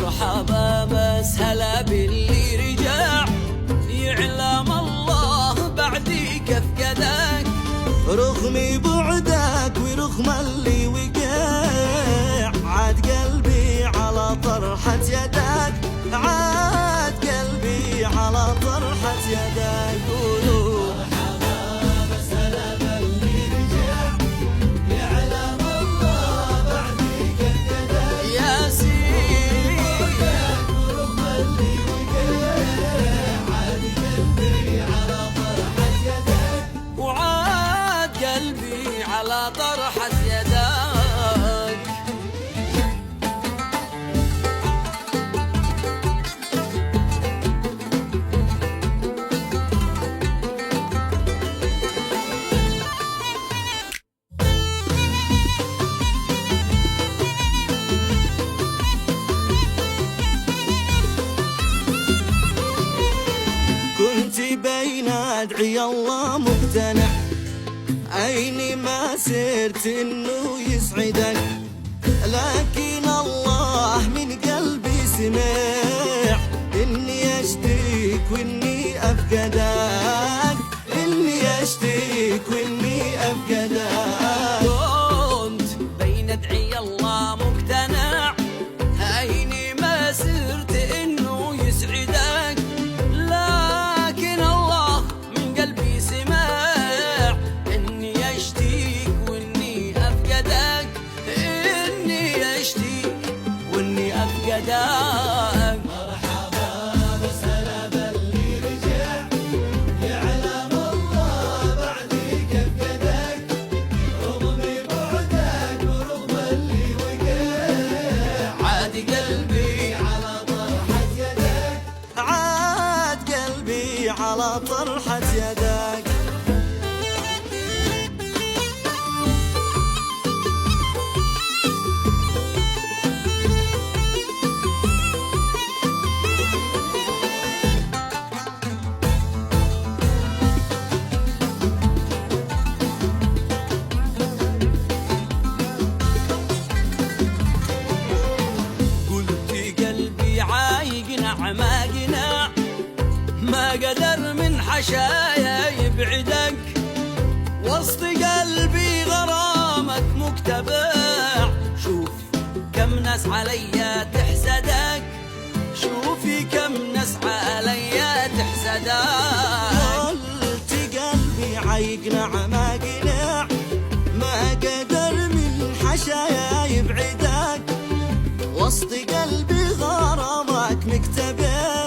مرحبا بس هلا باللي رجع، يعلم الله بعدي كيف قدك، رغم بعدك ورغم اللي وقع، عاد قلبي على طرحة يدك، عاد قلبي على طرحة يدك. قولوا مرحبا بس هلا باللي رجع، يعلم الله بعدي كيف قدك، يا سيدي ورغم اللي وقع، عاد قلبي على طرحة يدك، وعاد قلبي على طرحة يدك. كنت بين ادعي الله مقتنع، عيني ما سرت انه يسعدك، لكن الله من قلبي سمع اني اشتيك واني افقدك، اني اشتيك واني افقدك. كنت بين ادعي الله مقتنع، عيني ما سرت انه يسعدك، لكن الله من قلبي سمع اني اشتيك واني افقدك، اني اشتيك واني افقدك. مرحبا بس هلا باللي رجع، يعلم الله بعدي كيف قدك، رغم بعدك ورغم اللي وقع، عاد قلبي على طرحة يدك، عاد قلبي على طرحة يدك. قلت قلبي عايقنع ما قنع، ما قدر من حشايا يبعدك، وسط قلبي غرامك مكتبع، شوف كم ناس عليا تحسدك، شوفي كم ناس عليا تحسدك. قلت قلبي عيقنع ما قنع، ما قدر من حشايا يبعدك، وسط قلبي غرامك مكتبه،